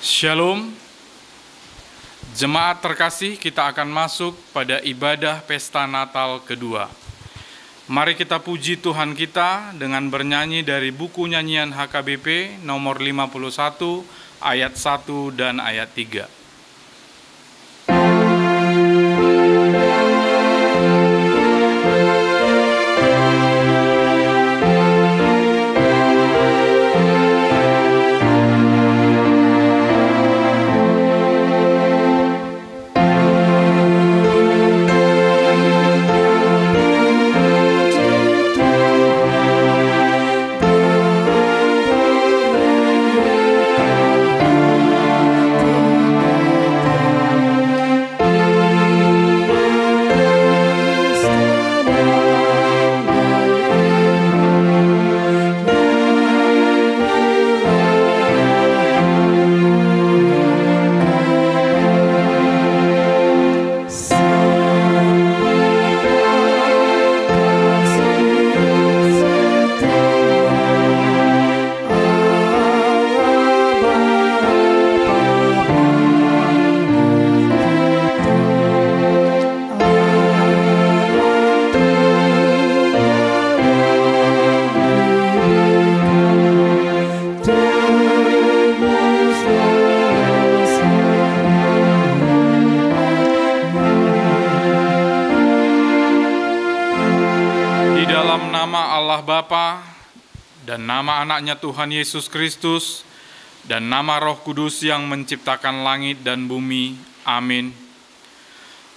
Shalom, jemaat terkasih, kita akan masuk pada ibadah pesta Natal kedua. Mari kita puji Tuhan kita dengan bernyanyi dari buku nyanyian HKBP nomor 51 ayat 1 dan ayat 3. Bapa dan nama anaknya Tuhan Yesus Kristus dan nama Roh Kudus yang menciptakan langit dan bumi. Amin.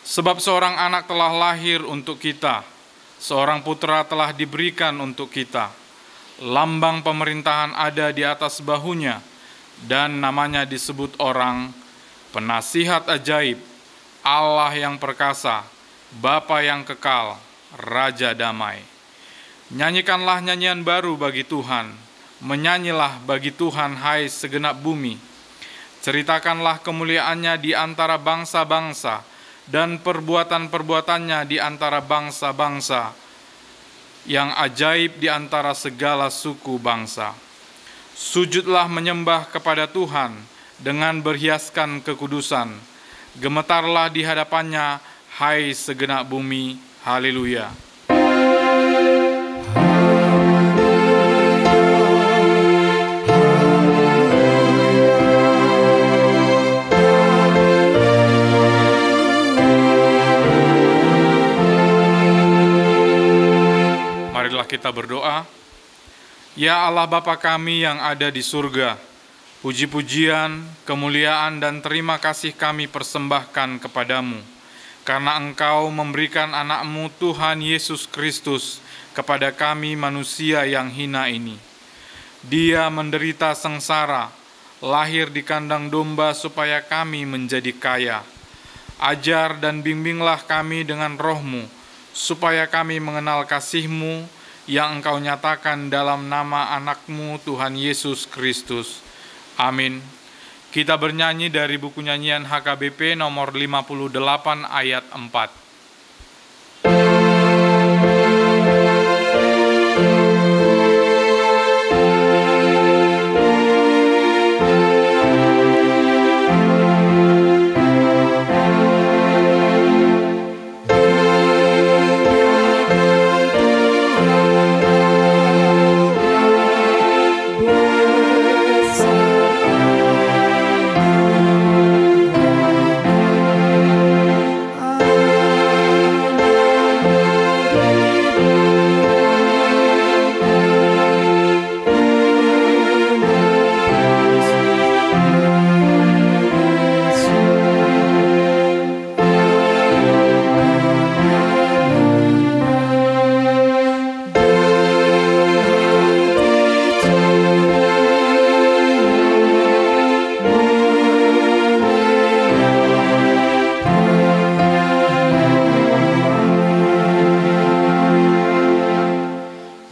Sebab seorang anak telah lahir untuk kita, seorang putra telah diberikan untuk kita. Lambang pemerintahan ada di atas bahunya, dan namanya disebut orang Penasihat Ajaib, Allah yang perkasa, Bapa yang kekal, Raja Damai. Nyanyikanlah nyanyian baru bagi Tuhan, menyanyilah bagi Tuhan hai segenap bumi. Ceritakanlah kemuliaannya di antara bangsa-bangsa dan perbuatan-perbuatannya di antara bangsa-bangsa, yang ajaib di antara segala suku bangsa. Sujudlah menyembah kepada Tuhan dengan berhiaskan kekudusan. Gemetarlah di hadapannya hai segenap bumi. Haleluya. Marilah kita berdoa. Ya Allah Bapa kami yang ada di surga, puji-pujian, kemuliaan, dan terima kasih kami persembahkan kepadamu, karena Engkau memberikan anak-Mu Tuhan Yesus Kristus kepada kami manusia yang hina ini. Dia menderita sengsara, lahir di kandang domba supaya kami menjadi kaya. Ajar dan bimbinglah kami dengan Roh-Mu, supaya kami mengenal kasih-Mu yang Engkau nyatakan dalam nama anak-Mu Tuhan Yesus Kristus. Amin. Kita bernyanyi dari buku nyanyian HKBP nomor 58 ayat 4.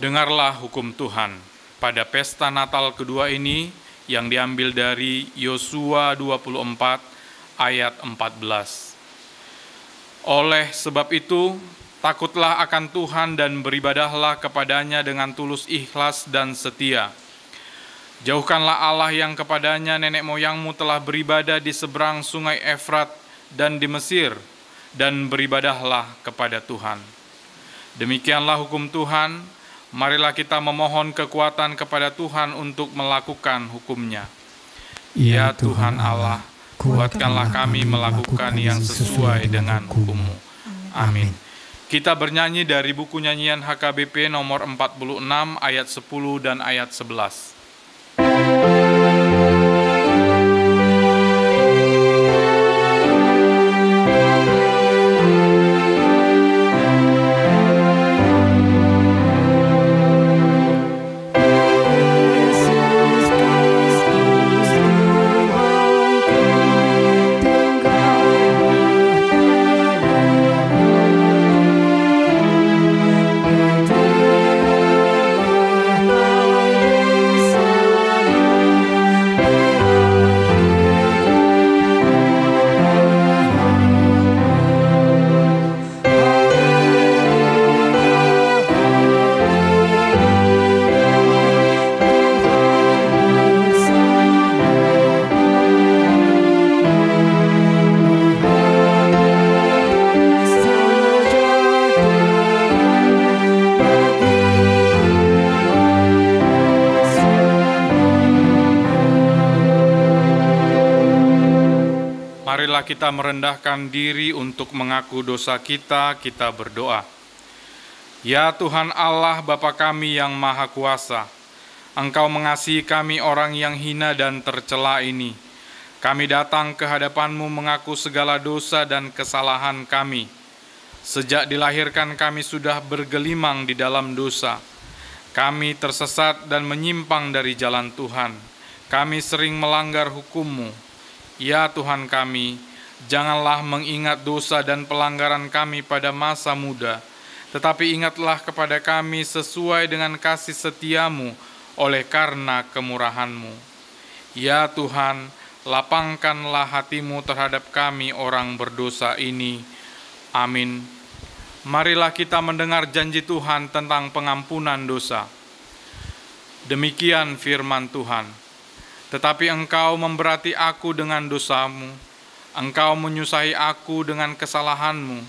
Dengarlah hukum Tuhan pada pesta Natal kedua ini yang diambil dari Yosua 24 ayat 14. Oleh sebab itu, takutlah akan Tuhan dan beribadahlah kepadanya dengan tulus ikhlas dan setia. Jauhkanlah Allah yang kepadanya nenek moyangmu telah beribadah di seberang sungai Efrat dan di Mesir, dan beribadahlah kepada Tuhan. Demikianlah hukum Tuhan, marilah kita memohon kekuatan kepada Tuhan untuk melakukan hukum-Nya. Ya Tuhan Allah, kuatkanlah kami melakukan yang sesuai dengan hukum-Mu. Amin. Kita bernyanyi dari buku nyanyian HKBP nomor 46 ayat 10 dan ayat 11. Marilah kita merendahkan diri untuk mengaku dosa kita, kita berdoa. Ya Tuhan Allah Bapa kami yang Maha Kuasa, Engkau mengasihi kami orang yang hina dan tercela ini. Kami datang ke hadapan-Mu mengaku segala dosa dan kesalahan kami. Sejak dilahirkan kami sudah bergelimang di dalam dosa. Kami tersesat dan menyimpang dari jalan Tuhan. Kami sering melanggar hukum-Mu. Ya Tuhan kami, janganlah mengingat dosa dan pelanggaran kami pada masa muda, tetapi ingatlah kepada kami sesuai dengan kasih setia-Mu oleh karena kemurahan-Mu. Ya Tuhan, lapangkanlah hati-Mu terhadap kami orang berdosa ini. Amin. Marilah kita mendengar janji Tuhan tentang pengampunan dosa. Demikian firman Tuhan. Tetapi engkau memberati aku dengan dosamu, engkau menyusahi aku dengan kesalahanmu.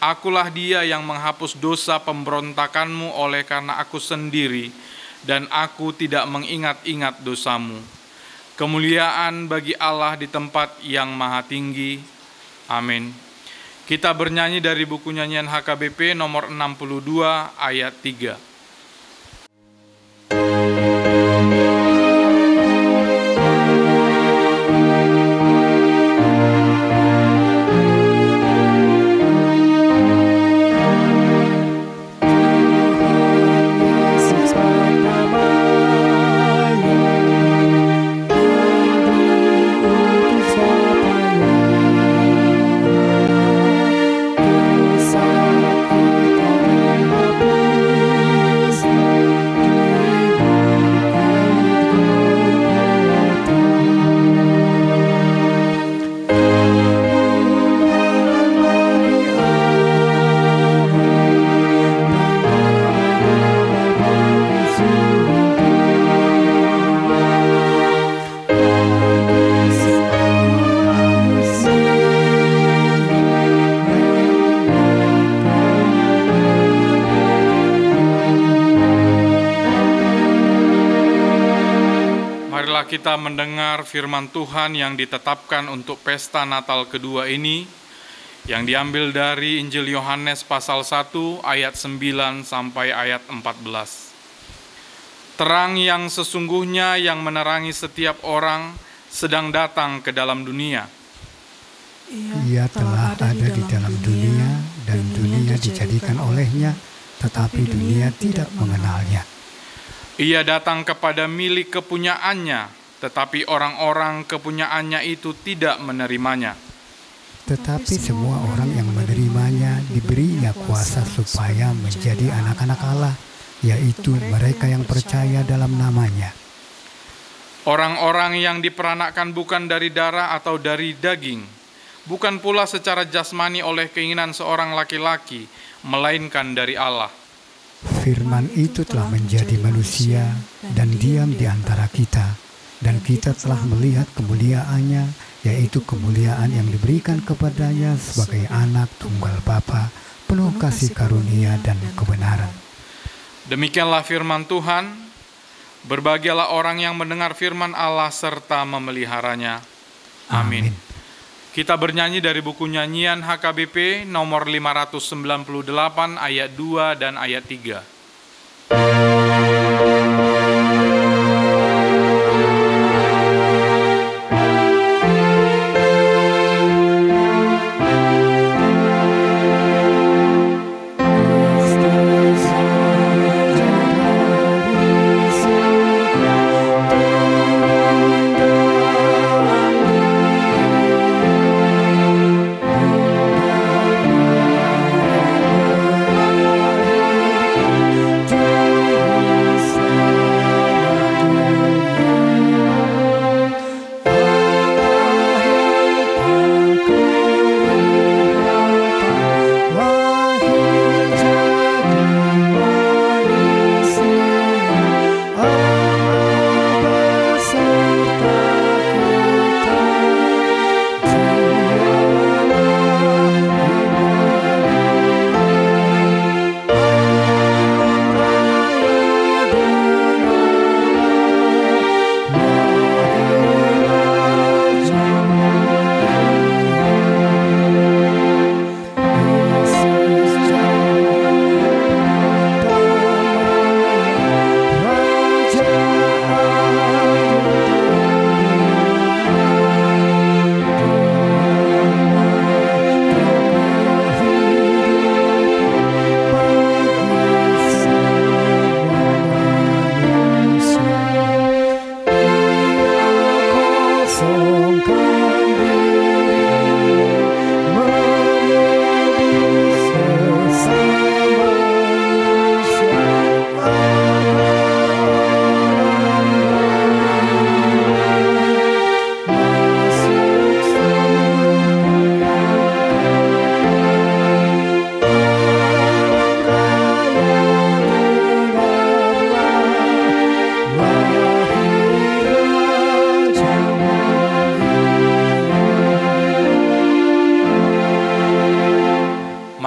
Akulah dia yang menghapus dosa pemberontakanmu oleh karena aku sendiri, dan aku tidak mengingat-ingat dosamu. Kemuliaan bagi Allah di tempat yang maha tinggi. Amin. Kita bernyanyi dari buku nyanyian HKBP nomor 62 ayat 3. Kita mendengar firman Tuhan yang ditetapkan untuk pesta Natal kedua ini, yang diambil dari Injil Yohanes pasal 1 ayat 9 sampai ayat 14. Terang yang sesungguhnya yang menerangi setiap orang sedang datang ke dalam dunia. Ia telah ada di dalam dunia dan dunia dijadikan olehnya, tetapi dunia tidak mengenalnya. Ia datang kepada milik kepunyaannya, tetapi orang-orang kepunyaannya itu tidak menerimanya. Tetapi semua orang yang menerimanya diberinya kuasa supaya menjadi anak-anak Allah, yaitu mereka yang percaya dalam namanya. Orang-orang yang diperanakkan bukan dari darah atau dari daging, bukan pula secara jasmani oleh keinginan seorang laki-laki, melainkan dari Allah. Firman itu telah menjadi manusia dan diam di antara kita. Dan kita telah melihat kemuliaannya, yaitu kemuliaan yang diberikan kepadanya sebagai anak tunggal Bapa, penuh kasih karunia dan kebenaran. Demikianlah firman Tuhan. Berbahagialah orang yang mendengar firman Allah serta memeliharanya. Amin. Kita bernyanyi dari buku nyanyian HKBP nomor 598 ayat 2 dan ayat 3.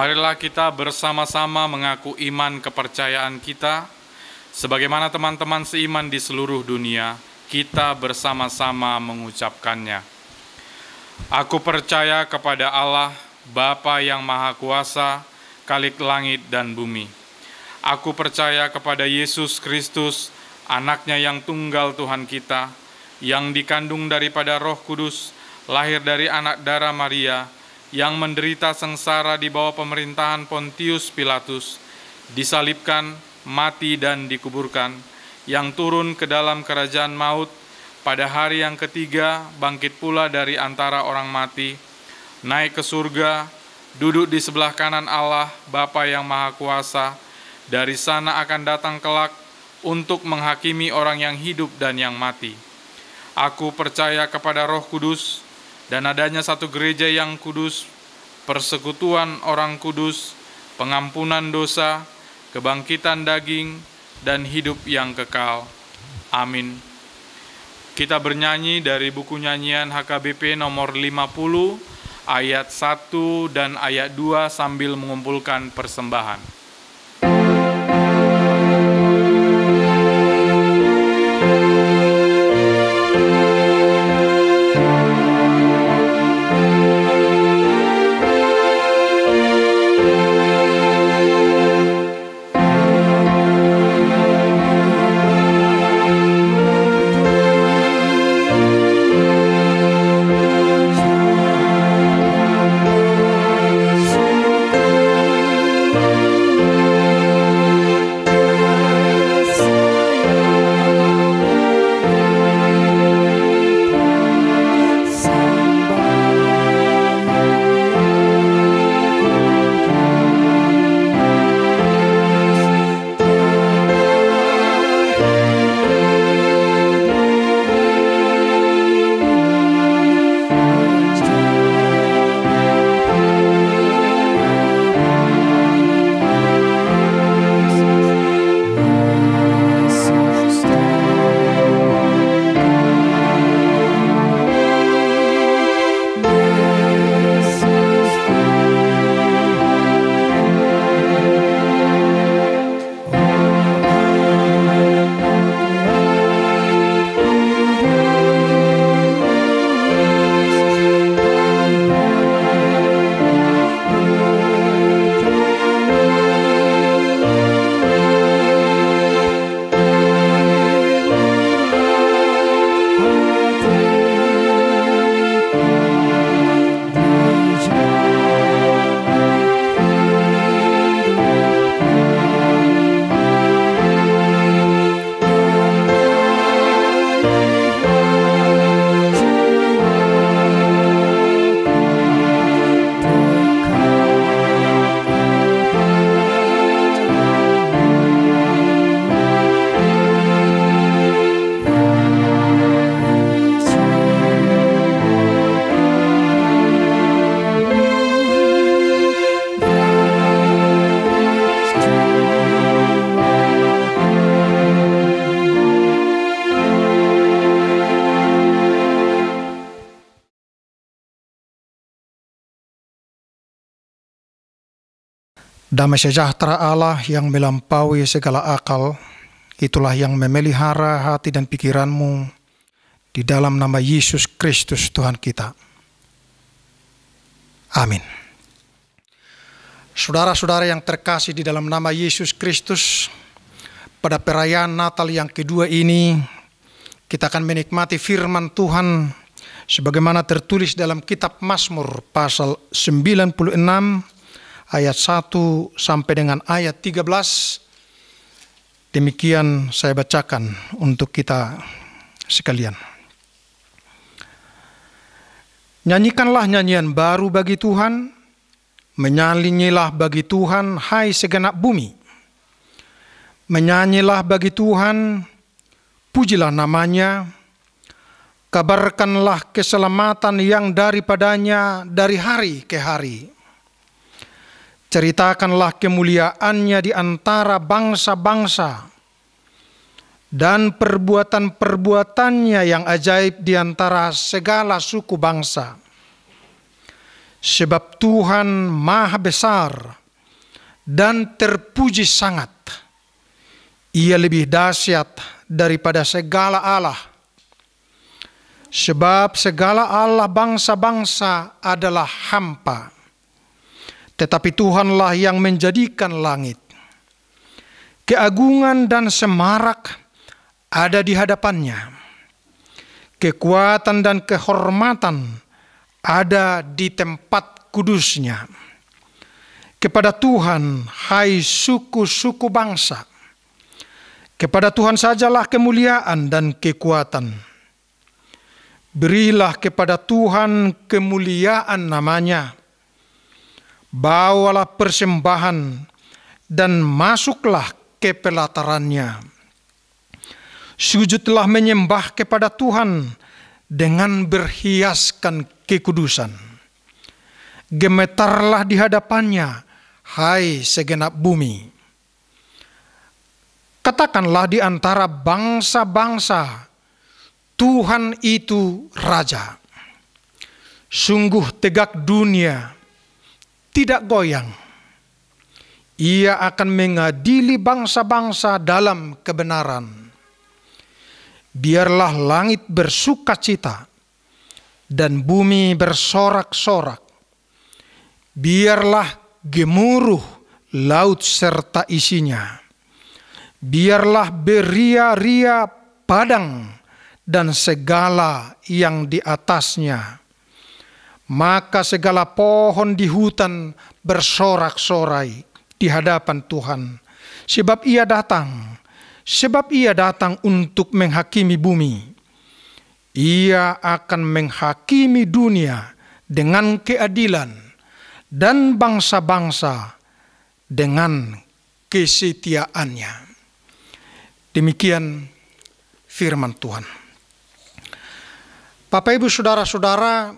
Marilah kita bersama-sama mengaku iman kepercayaan kita, sebagaimana teman-teman seiman di seluruh dunia, kita bersama-sama mengucapkannya. Aku percaya kepada Allah, Bapa yang Maha Kuasa, Khalik langit dan bumi. Aku percaya kepada Yesus Kristus, anaknya yang tunggal Tuhan kita, yang dikandung daripada Roh Kudus, lahir dari anak darah Maria, yang menderita sengsara di bawah pemerintahan Pontius Pilatus, disalibkan, mati dan dikuburkan, yang turun ke dalam kerajaan maut, pada hari yang ketiga bangkit pula dari antara orang mati, naik ke surga, duduk di sebelah kanan Allah, Bapa yang Maha Kuasa, dari sana akan datang kelak untuk menghakimi orang yang hidup dan yang mati. Aku percaya kepada Roh Kudus, dan adanya satu gereja yang kudus, persekutuan orang kudus, pengampunan dosa, kebangkitan daging, dan hidup yang kekal. Amin. Kita bernyanyi dari buku nyanyian HKBP nomor 50, ayat 1 dan ayat 2 sambil mengumpulkan persembahan. Damai sejahtera Allah yang melampaui segala akal, itulah yang memelihara hati dan pikiranmu di dalam nama Yesus Kristus Tuhan kita. Amin. Saudara-saudara yang terkasih di dalam nama Yesus Kristus, pada perayaan Natal yang kedua ini, kita akan menikmati firman Tuhan sebagaimana tertulis dalam kitab Mazmur pasal 96 ayat 1 sampai dengan ayat 13. Demikian saya bacakan untuk kita sekalian. Nyanyikanlah nyanyian baru bagi Tuhan, menyanyilah bagi Tuhan, hai segenap bumi. Menyanyilah bagi Tuhan, pujilah namanya, kabarkanlah keselamatan yang daripadanya dari hari ke hari. Ceritakanlah kemuliaannya di antara bangsa-bangsa dan perbuatan-perbuatannya yang ajaib di antara segala suku bangsa. Sebab Tuhan Maha Besar dan terpuji sangat. Ia lebih dahsyat daripada segala Allah. Sebab segala Allah bangsa-bangsa adalah hampa. Tetapi Tuhanlah yang menjadikan langit. Keagungan dan semarak ada di hadapannya. Kekuatan dan kehormatan ada di tempat kudusnya. Kepada Tuhan, hai suku-suku bangsa, kepada Tuhan sajalah kemuliaan dan kekuatan. Berilah kepada Tuhan kemuliaan namanya. Bawalah persembahan dan masuklah ke pelatarannya. Sujudlah menyembah kepada Tuhan dengan berhiaskan kekudusan. Gemetarlah di hadapannya, hai segenap bumi. Katakanlah di antara bangsa-bangsa, Tuhan itu Raja. Sungguh tegak dunia, tidak goyang. Ia akan mengadili bangsa-bangsa dalam kebenaran. Biarlah langit bersukacita dan bumi bersorak-sorak. Biarlah gemuruh laut serta isinya. Biarlah beria-ria padang dan segala yang di atasnya. Maka segala pohon di hutan bersorak-sorai di hadapan Tuhan. Sebab ia datang untuk menghakimi bumi. Ia akan menghakimi dunia dengan keadilan dan bangsa-bangsa dengan kesetiaannya. Demikian firman Tuhan. Bapak Ibu saudara-saudara,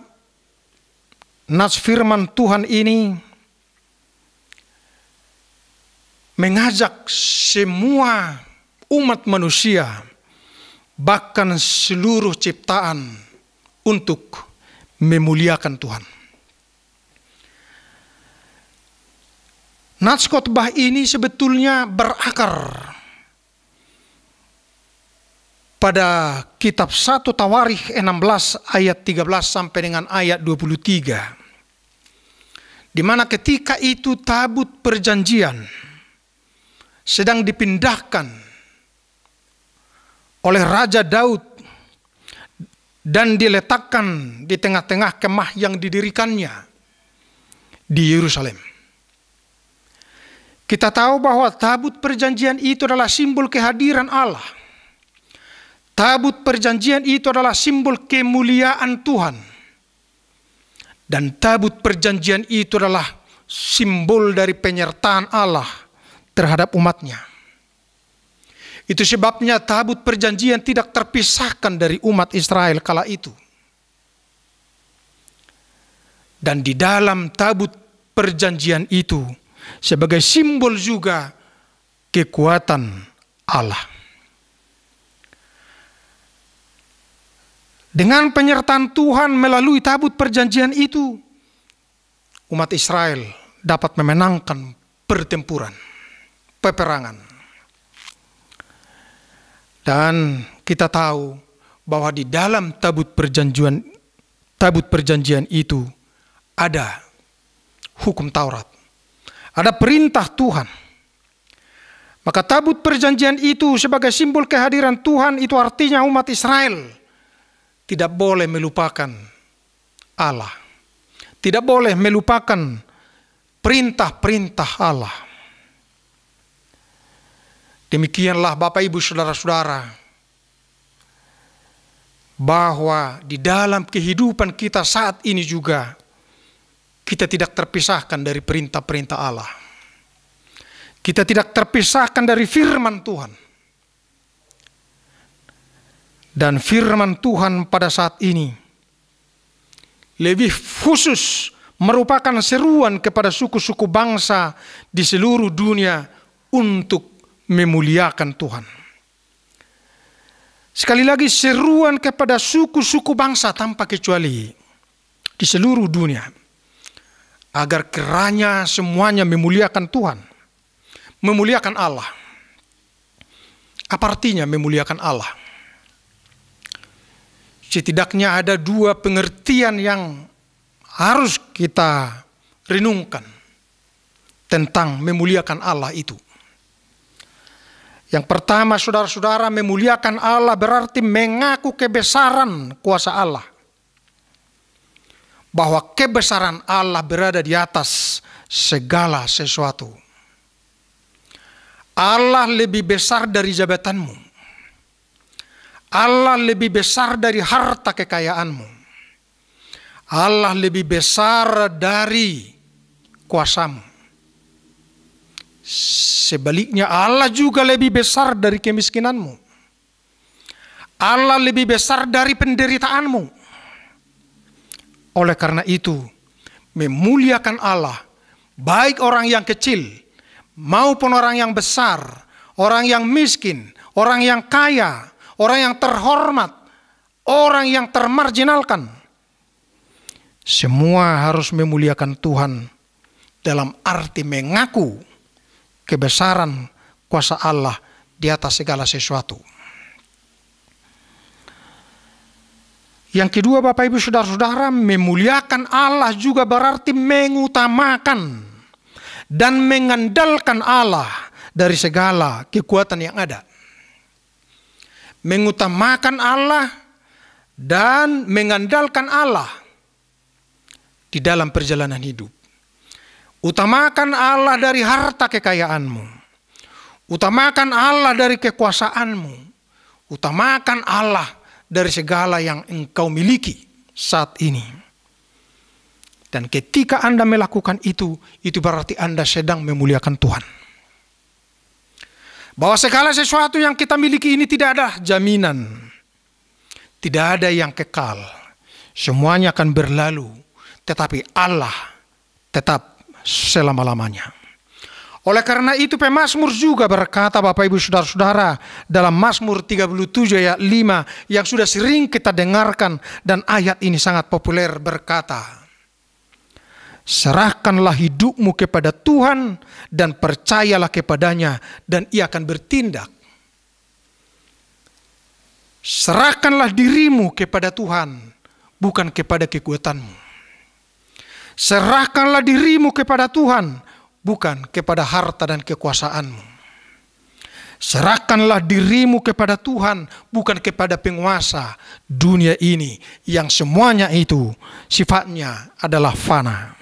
nats firman Tuhan ini mengajak semua umat manusia, bahkan seluruh ciptaan, untuk memuliakan Tuhan. Nats khotbah ini sebetulnya berakar pada kitab 1 Tawarikh 16 ayat 13 sampai dengan ayat 23. Di mana ketika itu tabut perjanjian sedang dipindahkan oleh Raja Daud dan diletakkan di tengah-tengah kemah yang didirikannya di Yerusalem. Kita tahu bahwa tabut perjanjian itu adalah simbol kehadiran Allah. Tabut perjanjian itu adalah simbol kemuliaan Tuhan. Dan tabut perjanjian itu adalah simbol dari penyertaan Allah terhadap umatnya. Itu sebabnya tabut perjanjian tidak terpisahkan dari umat Israel kala itu. Dan di dalam tabut perjanjian itu sebagai simbol juga kekuatan Allah. Dengan penyertaan Tuhan melalui tabut perjanjian itu, umat Israel dapat memenangkan pertempuran, peperangan. Dan kita tahu bahwa di dalam tabut perjanjian itu ada hukum Taurat, ada perintah Tuhan. Maka tabut perjanjian itu sebagai simbol kehadiran Tuhan, itu artinya umat Israel tidak boleh melupakan Allah, tidak boleh melupakan perintah-perintah Allah. Demikianlah Bapak Ibu Saudara-saudara, bahwa di dalam kehidupan kita saat ini juga kita tidak terpisahkan dari perintah-perintah Allah. Kita tidak terpisahkan dari firman Tuhan. Dan firman Tuhan pada saat ini lebih khusus merupakan seruan kepada suku-suku bangsa di seluruh dunia untuk memuliakan Tuhan. Sekali lagi, seruan kepada suku-suku bangsa tanpa kecuali di seluruh dunia, agar kiranya semuanya memuliakan Tuhan, memuliakan Allah. Apa artinya memuliakan Allah? Setidaknya ada dua pengertian yang harus kita renungkan tentang memuliakan Allah itu. Yang pertama, saudara-saudara, memuliakan Allah berarti mengaku kebesaran kuasa Allah. Bahwa kebesaran Allah berada di atas segala sesuatu. Allah lebih besar dari jabatanmu. Allah lebih besar dari harta kekayaanmu. Allah lebih besar dari kuasamu. Sebaliknya, Allah juga lebih besar dari kemiskinanmu. Allah lebih besar dari penderitaanmu. Oleh karena itu, memuliakan Allah, baik orang yang kecil maupun orang yang besar, orang yang miskin, orang yang kaya, orang yang terhormat, orang yang termarginalkan, semua harus memuliakan Tuhan dalam arti mengaku kebesaran kuasa Allah di atas segala sesuatu. Yang kedua, Bapak Ibu Saudara-saudara, memuliakan Allah juga berarti mengutamakan dan mengandalkan Allah dari segala kekuatan yang ada. Mengutamakan Allah dan mengandalkan Allah di dalam perjalanan hidup. Utamakan Allah dari harta kekayaanmu. Utamakan Allah dari kekuasaanmu. Utamakan Allah dari segala yang engkau miliki saat ini. Dan ketika Anda melakukan itu berarti Anda sedang memuliakan Tuhan. Bahwa segala sesuatu yang kita miliki ini tidak ada jaminan. Tidak ada yang kekal. Semuanya akan berlalu. Tetapi Allah tetap selama-lamanya. Oleh karena itu pemazmur juga berkata, Bapak Ibu Saudara-saudara, dalam Mazmur 37 ayat 5 yang sudah sering kita dengarkan dan ayat ini sangat populer, berkata, serahkanlah hidupmu kepada Tuhan dan percayalah kepadanya dan ia akan bertindak. Serahkanlah dirimu kepada Tuhan, bukan kepada kekuatanmu. Serahkanlah dirimu kepada Tuhan, bukan kepada harta dan kekuasaanmu. Serahkanlah dirimu kepada Tuhan, bukan kepada penguasa dunia ini, yang semuanya itu sifatnya adalah fana.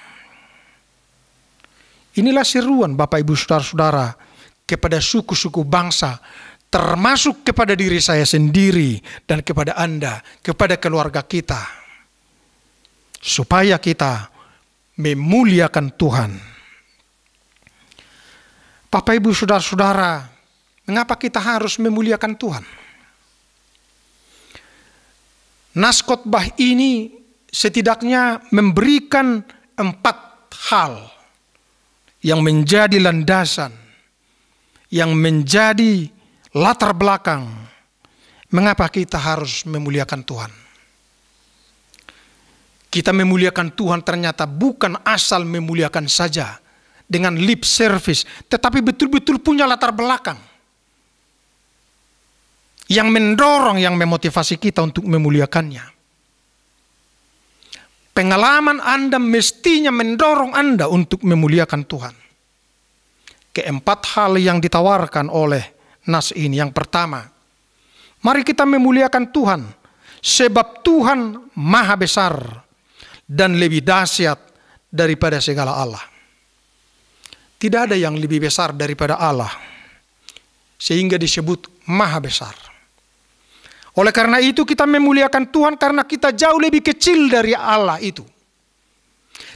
Inilah seruan Bapak Ibu Saudara-saudara kepada suku-suku bangsa, termasuk kepada diri saya sendiri dan kepada Anda, kepada keluarga kita. Supaya kita memuliakan Tuhan. Bapak Ibu Saudara-saudara, mengapa kita harus memuliakan Tuhan? Nas khotbah ini setidaknya memberikan 4 hal yang menjadi landasan, yang menjadi latar belakang mengapa kita harus memuliakan Tuhan. Kita memuliakan Tuhan ternyata bukan asal memuliakan saja dengan lip service, tetapi betul-betul punya latar belakang yang mendorong, yang memotivasi kita untuk memuliakannya. Pengalaman Anda mestinya mendorong Anda untuk memuliakan Tuhan. Keempat hal yang ditawarkan oleh nas ini. Yang pertama, mari kita memuliakan Tuhan, sebab Tuhan maha besar dan lebih dahsyat daripada segala Allah. Tidak ada yang lebih besar daripada Allah, sehingga disebut maha besar. Oleh karena itu kita memuliakan Tuhan karena kita jauh lebih kecil dari Allah itu.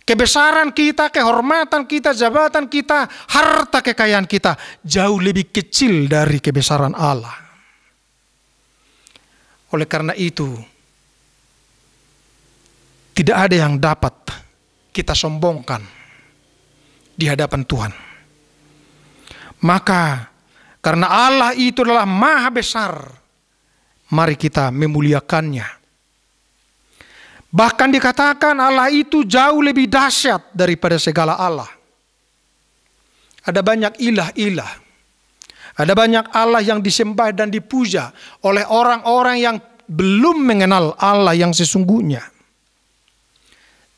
Kebesaran kita, kehormatan kita, jabatan kita, harta kekayaan kita jauh lebih kecil dari kebesaran Allah. Oleh karena itu, tidak ada yang dapat kita sombongkan di hadapan Tuhan. Maka karena Allah itu adalah maha besar, mari kita memuliakannya. Bahkan dikatakan Allah itu jauh lebih dahsyat daripada segala Allah. Ada banyak ilah-ilah. Ada banyak Allah yang disembah dan dipuja oleh orang-orang yang belum mengenal Allah yang sesungguhnya.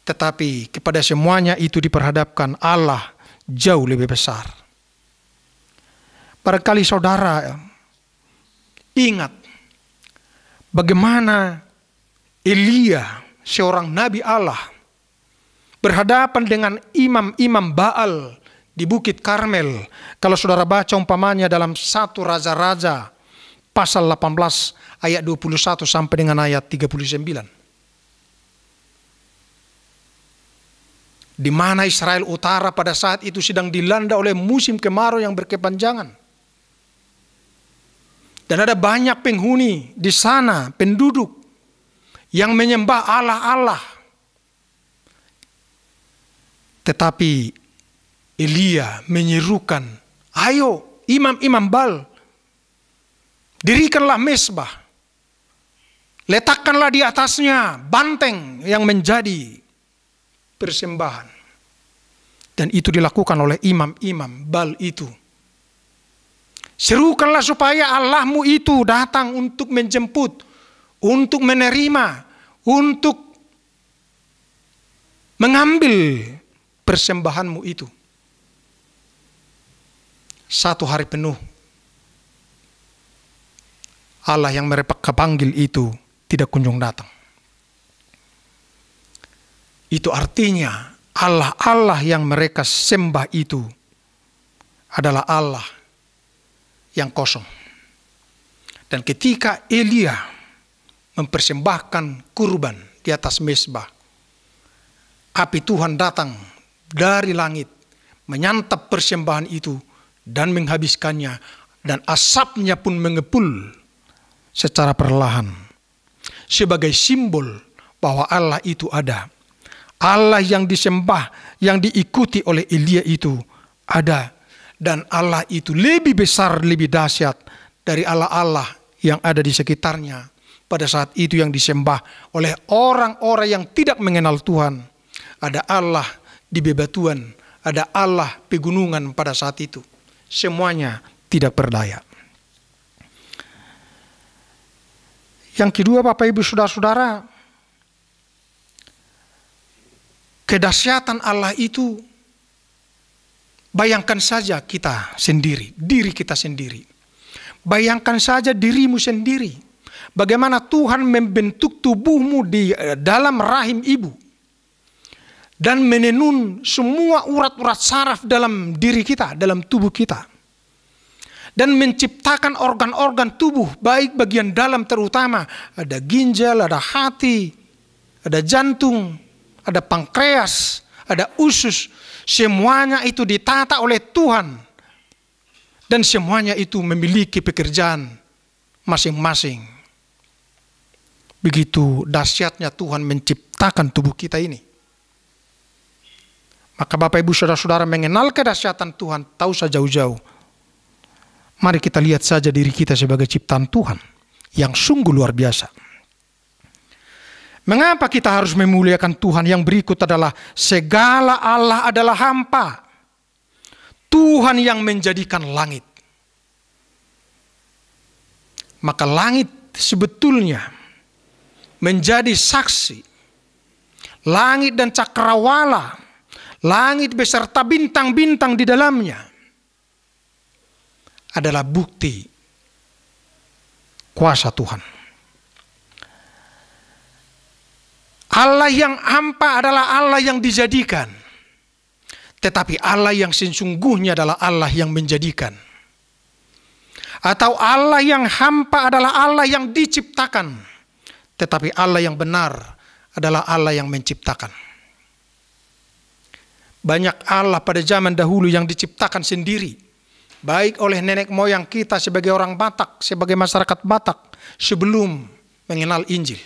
Tetapi kepada semuanya itu diperhadapkan Allah jauh lebih besar. Barangkali saudara ingat bagaimana Elia, seorang nabi Allah, berhadapan dengan imam-imam Baal di Bukit Karmel. Kalau saudara baca umpamanya dalam 1 Raja-Raja pasal 18 ayat 21 sampai dengan ayat 39. Di mana Israel Utara pada saat itu sedang dilanda oleh musim kemarau yang berkepanjangan. Dan ada banyak penghuni di sana, penduduk yang menyembah Allah-Allah. Tetapi Elia menyerukan, ayo imam-imam Baal, dirikanlah mezbah, letakkanlah di atasnya banteng yang menjadi persembahan. Dan itu dilakukan oleh imam-imam Baal itu. Serukanlah supaya Allahmu itu datang untuk menjemput, untuk menerima, untuk mengambil persembahanmu itu. 1 hari penuh Allah yang mereka panggil itu tidak kunjung datang. Itu artinya Allah-Allah yang mereka sembah itu adalah Allah yang kosong. Dan ketika Elia mempersembahkan kurban di atas mezbah, api Tuhan datang dari langit, menyantap persembahan itu dan menghabiskannya, dan asapnya pun mengepul secara perlahan, sebagai simbol bahwa Allah itu ada. Allah yang disembah, yang diikuti oleh Elia itu ada. Dan Allah itu lebih besar, lebih dahsyat dari Allah-Allah yang ada di sekitarnya. Pada saat itu yang disembah oleh orang-orang yang tidak mengenal Tuhan. Ada Allah di bebatuan, ada Allah pegunungan pada saat itu. Semuanya tidak berdaya. Yang kedua, Bapak Ibu Saudara-saudara, kedahsyatan Allah itu, bayangkan saja kita sendiri, diri kita sendiri. Bayangkan saja dirimu sendiri. Bagaimana Tuhan membentuk tubuhmu di dalam rahim ibu. Dan menenun semua urat-urat saraf dalam diri kita, dalam tubuh kita. Dan menciptakan organ-organ tubuh, baik bagian dalam terutama. Ada ginjal, ada hati, ada jantung, ada pankreas, ada usus. Semuanya itu ditata oleh Tuhan. Dan semuanya itu memiliki pekerjaan masing-masing. Begitu dahsyatnya Tuhan menciptakan tubuh kita ini. Maka Bapak Ibu Saudara-saudara mengenal kedahsyatan Tuhan, tahu saja jauh-jauh. Mari kita lihat saja diri kita sebagai ciptaan Tuhan yang sungguh luar biasa. Mengapa kita harus memuliakan Tuhan? Yang berikut adalah segala Allah adalah hampa. Tuhan yang menjadikan langit. Maka langit sebetulnya menjadi saksi. Langit dan cakrawala, langit beserta bintang-bintang di dalamnya adalah bukti kuasa Tuhan. Allah yang hampa adalah Allah yang dijadikan, tetapi Allah yang sesungguhnya adalah Allah yang menjadikan. Atau Allah yang hampa adalah Allah yang diciptakan, tetapi Allah yang benar adalah Allah yang menciptakan. Banyak Allah pada zaman dahulu yang diciptakan sendiri, baik oleh nenek moyang kita sebagai orang Batak, sebagai masyarakat Batak sebelum mengenal Injil.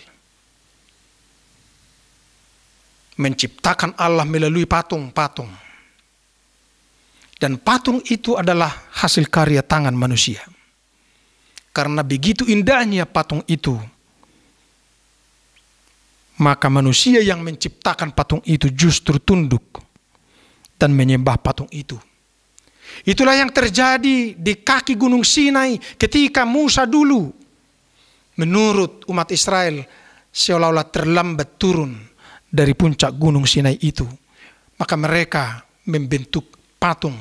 Menciptakan Allah melalui patung-patung. Dan patung itu adalah hasil karya tangan manusia. Karena begitu indahnya patung itu, maka manusia yang menciptakan patung itu justru tunduk dan menyembah patung itu. Itulah yang terjadi di kaki Gunung Sinai ketika Musa dulu, menurut umat Israel, seolah-olah terlambat turun dari puncak Gunung Sinai itu. Maka mereka membentuk patung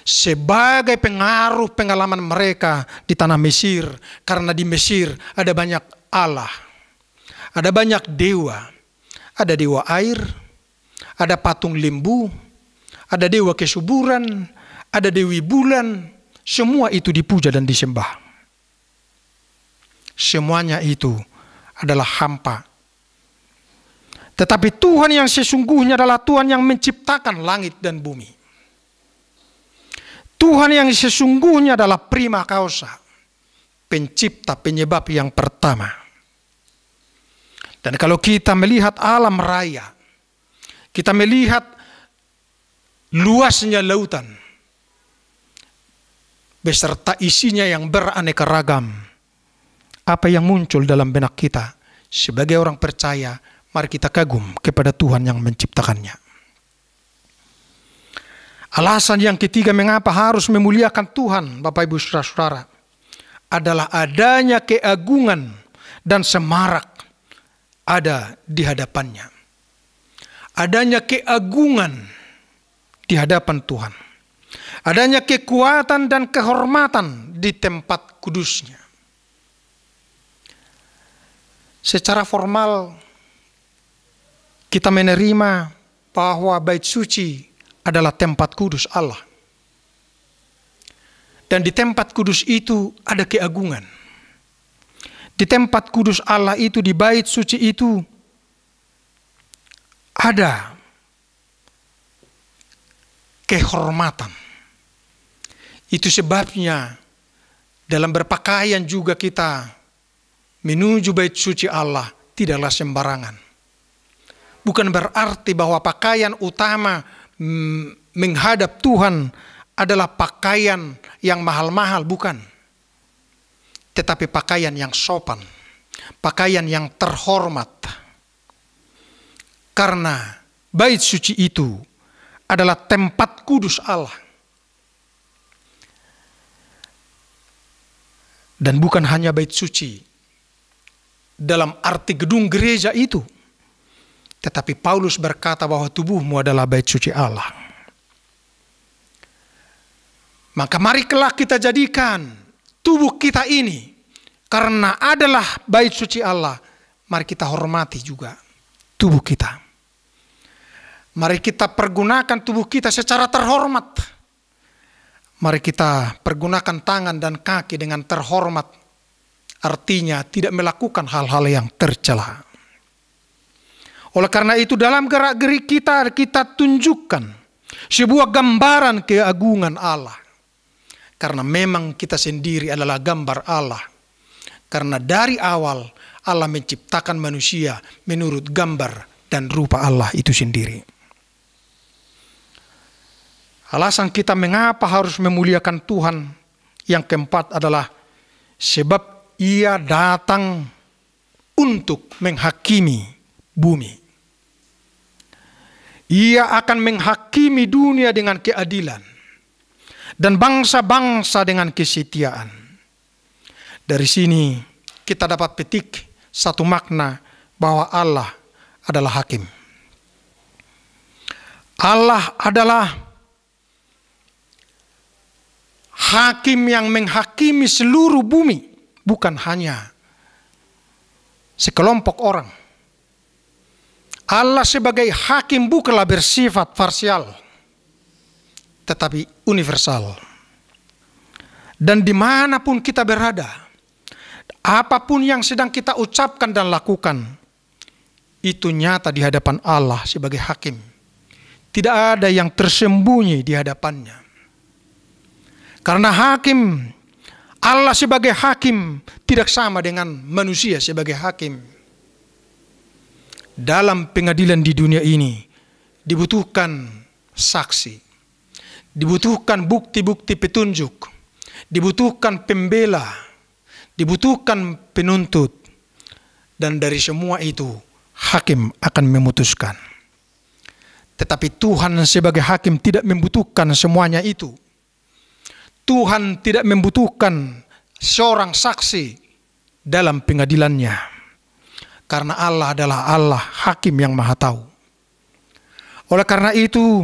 sebagai pengaruh pengalaman mereka di tanah Mesir. Karena di Mesir ada banyak Allah. Ada banyak dewa, ada dewa air, ada patung lembu, ada dewa kesuburan, ada dewi bulan, semua itu dipuja dan disembah. Semuanya itu adalah hampa. Tetapi Tuhan yang sesungguhnya adalah Tuhan yang menciptakan langit dan bumi. Tuhan yang sesungguhnya adalah prima causa, pencipta penyebab yang pertama. Dan kalau kita melihat alam raya, kita melihat luasnya lautan, beserta isinya yang beraneka ragam, apa yang muncul dalam benak kita sebagai orang percaya? Mari kita kagum kepada Tuhan yang menciptakannya. Alasan yang ketiga mengapa harus memuliakan Tuhan, Bapak Ibu Saudara-saudara, adalah adanya keagungan dan semarak ada di hadapannya. Adanya keagungan di hadapan Tuhan. Adanya kekuatan dan kehormatan di tempat kudusnya. Secara formal kita menerima bahwa bait suci adalah tempat kudus Allah. Dan di tempat kudus itu ada keagungan. Di tempat kudus Allah itu, di bait suci itu, ada kehormatan. Itu sebabnya dalam berpakaian juga kita menuju bait suci Allah tidaklah sembarangan. Bukan berarti bahwa pakaian utama menghadap Tuhan adalah pakaian yang mahal-mahal, bukan. Tetapi pakaian yang sopan, pakaian yang terhormat. Karena bait suci itu adalah tempat kudus Allah. Dan bukan hanya bait suci dalam arti gedung gereja itu, tetapi Paulus berkata bahwa tubuhmu adalah bait suci Allah. Maka marilah kita jadikan tubuh kita ini, karena adalah bait suci Allah, mari kita hormati juga tubuh kita. Mari kita pergunakan tubuh kita secara terhormat. Mari kita pergunakan tangan dan kaki dengan terhormat. Artinya tidak melakukan hal-hal yang tercela. Oleh karena itu dalam gerak-gerik kita tunjukkan sebuah gambaran keagungan Allah. Karena memang kita sendiri adalah gambar Allah. Karena dari awal Allah menciptakan manusia menurut gambar dan rupa Allah itu sendiri. Alasan kita mengapa harus memuliakan Tuhan yang keempat adalah sebab Ia datang untuk menghakimi bumi. Ia akan menghakimi dunia dengan keadilan. dan bangsa-bangsa dengan kesetiaan. Dari sini kita dapat petik satu makna bahwa Allah adalah hakim. Allah adalah hakim yang menghakimi seluruh bumi, bukan hanya sekelompok orang. Allah sebagai hakim bukanlah bersifat parsial, tetapi universal. Dan dimanapun kita berada, apapun yang sedang kita ucapkan dan lakukan, itu nyata di hadapan Allah sebagai hakim. Tidak ada yang tersembunyi di hadapannya. Karena hakim, Allah sebagai hakim tidak sama dengan manusia sebagai hakim. Dalam pengadilan di dunia ini dibutuhkan saksi, dibutuhkan bukti-bukti petunjuk, dibutuhkan pembela, dibutuhkan penuntut, dan dari semua itu hakim akan memutuskan. Tetapi Tuhan sebagai hakim tidak membutuhkan semuanya itu. Tuhan tidak membutuhkan seorang saksi dalam pengadilannya, karena Allah adalah Allah hakim yang maha tahu. Oleh karena itu,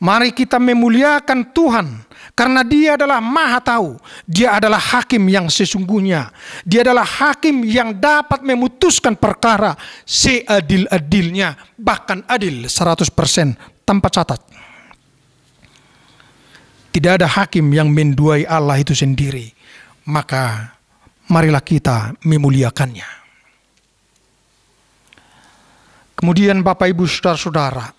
mari kita memuliakan Tuhan, karena Dia adalah maha tahu. Dia adalah hakim yang sesungguhnya. Dia adalah hakim yang dapat memutuskan perkara seadil-adilnya, bahkan adil 100% tanpa catat. Tidak ada hakim yang menduai Allah itu sendiri. Maka marilah kita memuliakannya. Kemudian Bapak Ibu Saudara-saudara,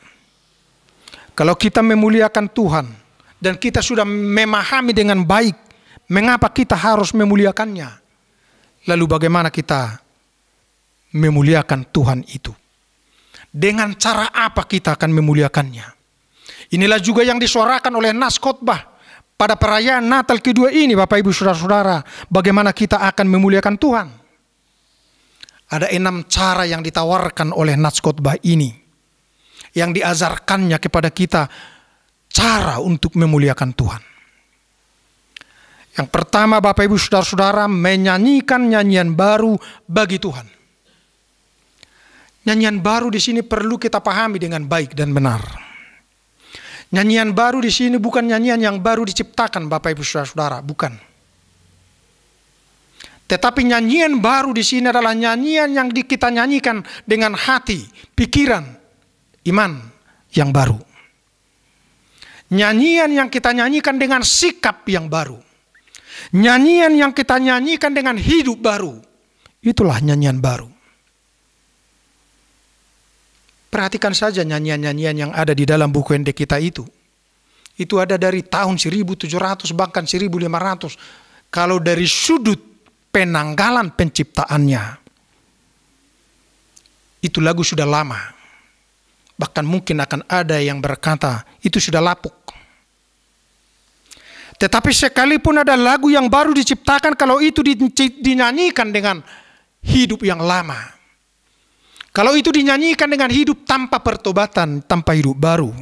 kalau kita memuliakan Tuhan dan kita sudah memahami dengan baik mengapa kita harus memuliakannya, lalu bagaimana kita memuliakan Tuhan itu? Dengan cara apa kita akan memuliakannya? Inilah juga yang disuarakan oleh nas khotbah pada perayaan Natal kedua ini, Bapak Ibu Saudara-saudara, bagaimana kita akan memuliakan Tuhan. Ada 6 cara yang ditawarkan oleh nas khotbah ini, yang diajarkannya kepada kita cara untuk memuliakan Tuhan. Yang pertama, Bapak Ibu Saudara-saudara, menyanyikan nyanyian baru bagi Tuhan. Nyanyian baru di sini perlu kita pahami dengan baik dan benar. Nyanyian baru di sini bukan nyanyian yang baru diciptakan, Bapak Ibu Saudara-saudara, bukan. Tetapi nyanyian baru di sini adalah nyanyian yang kita nyanyikan dengan hati, pikiran, iman yang baru. Nyanyian yang kita nyanyikan dengan sikap yang baru. Nyanyian yang kita nyanyikan dengan hidup baru. Itulah nyanyian baru. Perhatikan saja nyanyian-nyanyian yang ada di dalam buku Ende kita itu. Itu ada dari tahun 1700 bahkan 1500. Kalau dari sudut penanggalan penciptaannya, itu lagu sudah lama. Bahkan mungkin akan ada yang berkata itu sudah lapuk. Tetapi sekalipun ada lagu yang baru diciptakan, kalau itu dinyanyikan dengan hidup yang lama, kalau itu dinyanyikan dengan hidup tanpa pertobatan, tanpa hidup baru,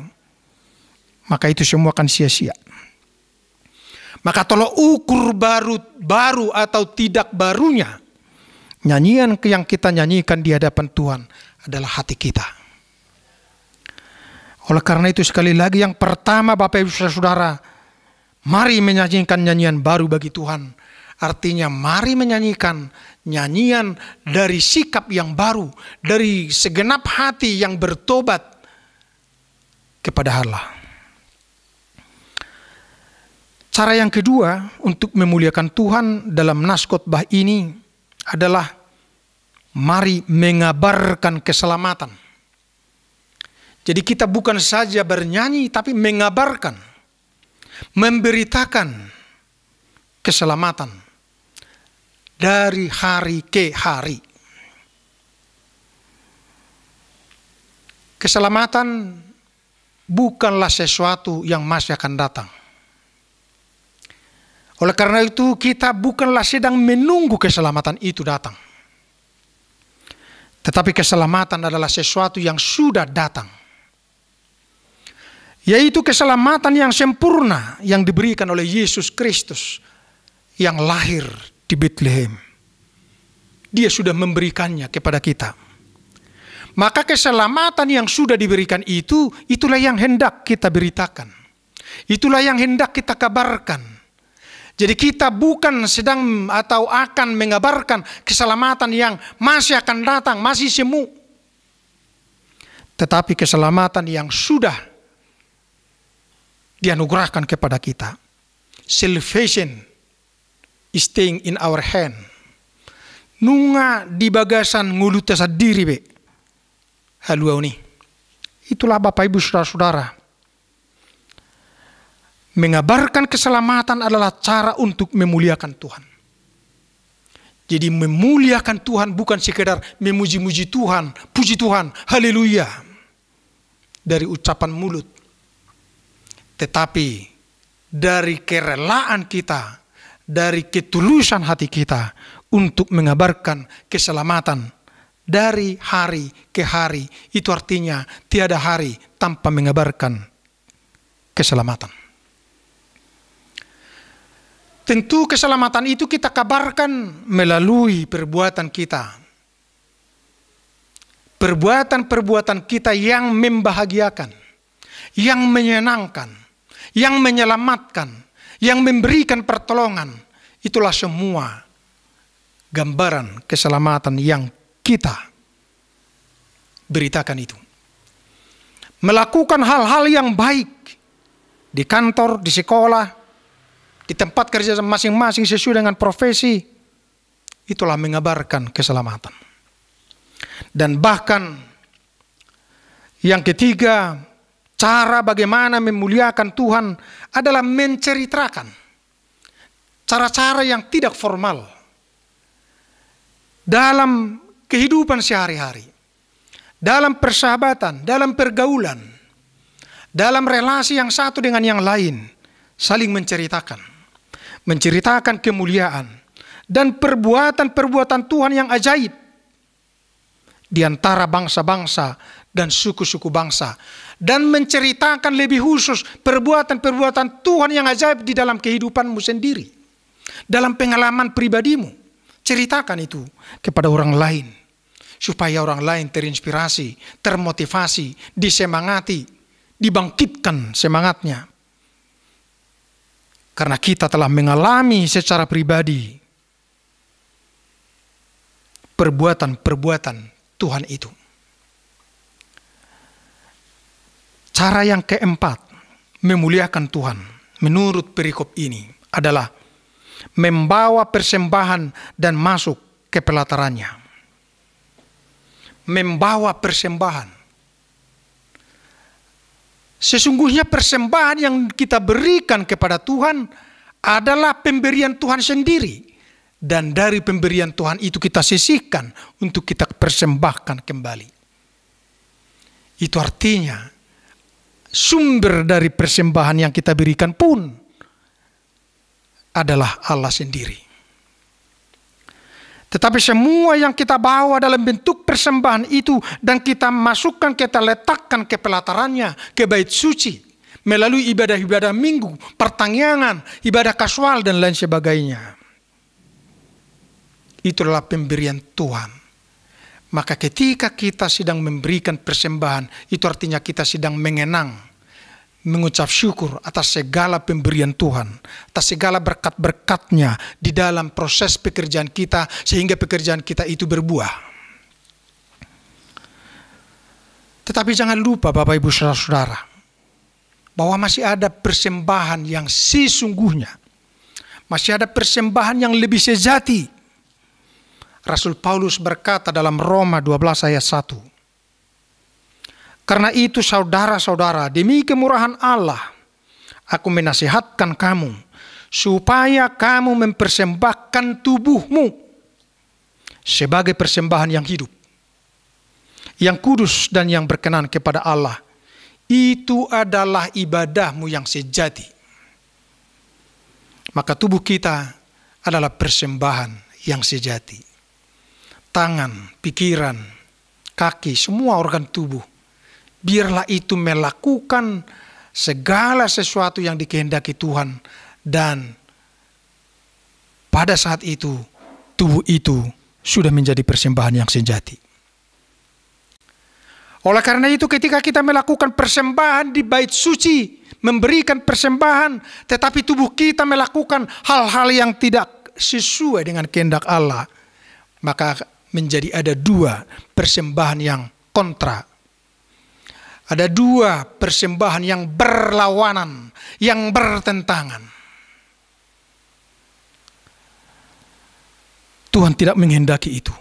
maka itu semua akan sia-sia. Maka tolong ukur baru atau tidak barunya nyanyian yang kita nyanyikan di hadapan Tuhan adalah hati kita. Oleh karena itu sekali lagi, yang pertama Bapak Ibu Saudara, mari menyanyikan nyanyian baru bagi Tuhan. Artinya mari menyanyikan nyanyian dari sikap yang baru, dari segenap hati yang bertobat kepada Allah. Cara yang kedua untuk memuliakan Tuhan dalam nas khotbah ini adalah mari mengabarkan keselamatan. Jadi kita bukan saja bernyanyi, tapi mengabarkan, memberitakan keselamatan dari hari ke hari. Keselamatan bukanlah sesuatu yang masih akan datang. Oleh karena itu kita bukanlah sedang menunggu keselamatan itu datang. Tetapi keselamatan adalah sesuatu yang sudah datang. yaitu keselamatan yang sempurna yang diberikan oleh Yesus Kristus yang lahir di Bethlehem. Dia sudah memberikannya kepada kita. Maka keselamatan yang sudah diberikan itu, itulah yang hendak kita beritakan. Itulah yang hendak kita kabarkan. Jadi kita bukan sedang atau akan mengabarkan keselamatan yang masih akan datang, masih semu. Tetapi keselamatan yang sudah dianugerahkan kepada kita. Salvation is staying in our hand. Nunga di bagasan nguluta sadiri be. Haluau ni. Itulah Bapak Ibu Saudara-saudara. Mengabarkan keselamatan adalah cara untuk memuliakan Tuhan. Jadi memuliakan Tuhan bukan sekedar memuji-muji Tuhan, puji Tuhan, haleluya, dari ucapan mulut. Tetapi dari kerelaan kita, dari ketulusan hati kita untuk mengabarkan keselamatan dari hari ke hari. Itu artinya tiada hari tanpa mengabarkan keselamatan. Tentu keselamatan itu kita kabarkan melalui perbuatan kita. Perbuatan-perbuatan kita yang membahagiakan, yang menyenangkan, yang menyelamatkan, yang memberikan pertolongan. Itulah semua gambaran keselamatan yang kita beritakan itu. Melakukan hal-hal yang baik di kantor, di sekolah, di tempat kerja masing-masing sesuai dengan profesi, itulah mengabarkan keselamatan. Dan bahkan yang ketiga, cara bagaimana memuliakan Tuhan adalah menceritakan cara-cara yang tidak formal dalam kehidupan sehari-hari, dalam persahabatan, dalam pergaulan, dalam relasi yang satu dengan yang lain, saling menceritakan kemuliaan dan perbuatan-perbuatan Tuhan yang ajaib di antara bangsa-bangsa dan suku-suku bangsa, dan menceritakan lebih khusus perbuatan-perbuatan Tuhan yang ajaib di dalam kehidupanmu sendiri, dalam pengalaman pribadimu. Ceritakan itu kepada orang lain supaya orang lain terinspirasi, termotivasi, disemangati, dibangkitkan semangatnya. Karena kita telah mengalami secara pribadi perbuatan-perbuatan Tuhan itu. Cara yang keempat memuliakan Tuhan menurut perikop ini adalah membawa persembahan dan masuk ke pelatarannya. Membawa persembahan. Sesungguhnya persembahan yang kita berikan kepada Tuhan adalah pemberian Tuhan sendiri. Dan dari pemberian Tuhan itu kita sisihkan untuk kita persembahkan kembali. Itu artinya sumber dari persembahan yang kita berikan pun adalah Allah sendiri. Tetapi semua yang kita bawa dalam bentuk persembahan itu dan kita masukkan, kita letakkan ke pelatarannya, ke bait suci, melalui ibadah-ibadah minggu, pertanggihan, ibadah kasual dan lain sebagainya. Itulah pemberian Tuhan. Maka ketika kita sedang memberikan persembahan, itu artinya kita sedang mengenang, mengucap syukur atas segala pemberian Tuhan, atas segala berkat-berkatnya di dalam proses pekerjaan kita, sehingga pekerjaan kita itu berbuah. Tetapi jangan lupa Bapak Ibu Saudara-saudara, bahwa masih ada persembahan yang sesungguhnya, masih ada persembahan yang lebih sejati. Rasul Paulus berkata dalam Roma 12 ayat 1, karena itu saudara-saudara, demi kemurahan Allah, aku menasihatkan kamu, supaya kamu mempersembahkan tubuhmu sebagai persembahan yang hidup, yang kudus dan yang berkenan kepada Allah. Itu adalah ibadahmu yang sejati. Maka tubuh kita adalah persembahan yang sejati. Tangan, pikiran, kaki, semua organ tubuh, biarlah itu melakukan segala sesuatu yang dikehendaki Tuhan, dan pada saat itu tubuh itu sudah menjadi persembahan yang sejati. Oleh karena itu ketika kita melakukan persembahan di bait suci, memberikan persembahan, tetapi tubuh kita melakukan hal-hal yang tidak sesuai dengan kehendak Allah, maka menjadi ada dua persembahan yang kontra. Ada dua persembahan yang berlawanan, yang bertentangan. Tuhan tidak menghendaki itu.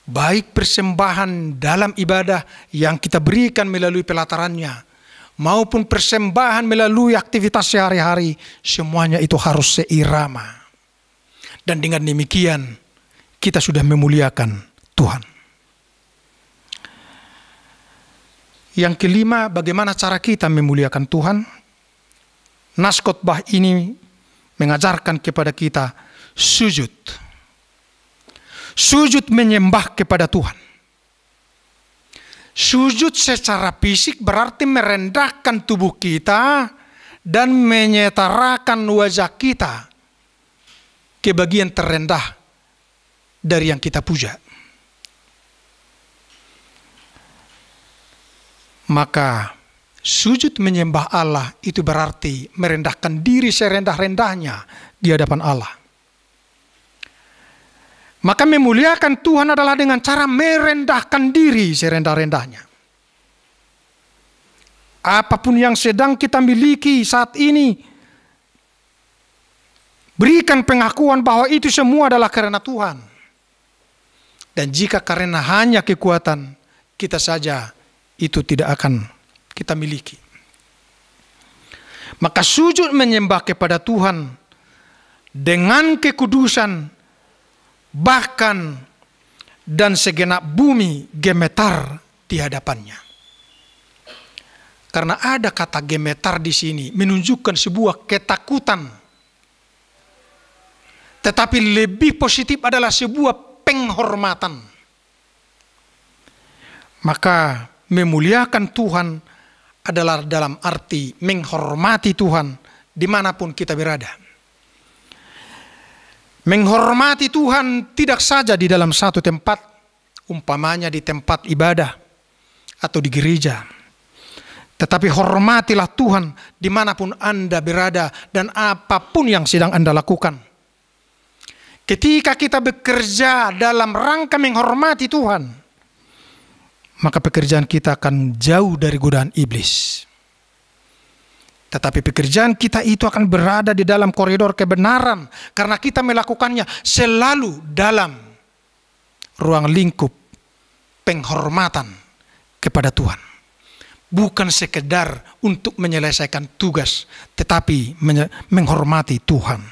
Baik persembahan dalam ibadah yang kita berikan melalui pelatarannya, maupun persembahan melalui aktivitas sehari-hari, semuanya itu harus seirama. Dan dengan demikian kita sudah memuliakan Tuhan. Yang kelima, bagaimana cara kita memuliakan Tuhan? Nas khotbah ini mengajarkan kepada kita sujud. Sujud menyembah kepada Tuhan. Sujud secara fisik berarti merendahkan tubuh kita dan menyetarakan wajah kita ke bagian terendah dari yang kita puja. Maka sujud menyembah Allah itu berarti merendahkan diri serendah-rendahnya di hadapan Allah. Maka memuliakan Tuhan adalah dengan cara merendahkan diri serendah-rendahnya. Apapun yang sedang kita miliki saat ini, berikan pengakuan bahwa itu semua adalah karena Tuhan. Dan jika karena hanya kekuatan kita saja, itu tidak akan kita miliki. Maka sujud menyembah kepada Tuhan dengan kekudusan, bahkan dan segenap bumi gemetar di hadapannya. Karena ada kata gemetar di sini menunjukkan sebuah ketakutan. Tetapi lebih positif adalah sebuah penghormatan. Maka memuliakan Tuhan adalah dalam arti menghormati Tuhan dimanapun kita berada. Menghormati Tuhan tidak saja di dalam satu tempat, umpamanya di tempat ibadah atau di gereja. Tetapi hormatilah Tuhan dimanapun Anda berada dan apapun yang sedang Anda lakukan. Ketika kita bekerja dalam rangka menghormati Tuhan, maka pekerjaan kita akan jauh dari godaan iblis. Tetapi pekerjaan kita itu akan berada di dalam koridor kebenaran karena kita melakukannya selalu dalam ruang lingkup penghormatan kepada Tuhan. Bukan sekedar untuk menyelesaikan tugas, tetapi menghormati Tuhan.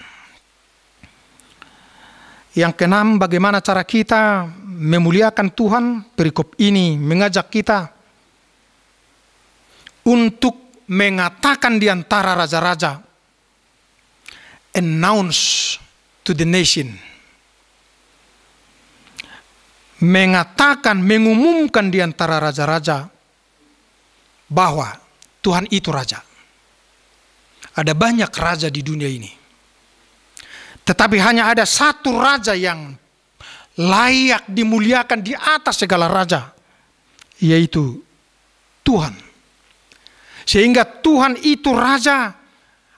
Yang keenam, bagaimana cara kita memuliakan Tuhan? Perikop ini mengajak kita untuk mengatakan di antara raja-raja, announce to the nation. Mengatakan, mengumumkan di antara raja-raja bahwa Tuhan itu raja. Ada banyak raja di dunia ini. Tetapi hanya ada satu raja yang layak dimuliakan di atas segala raja, yaitu Tuhan. Sehingga Tuhan itu raja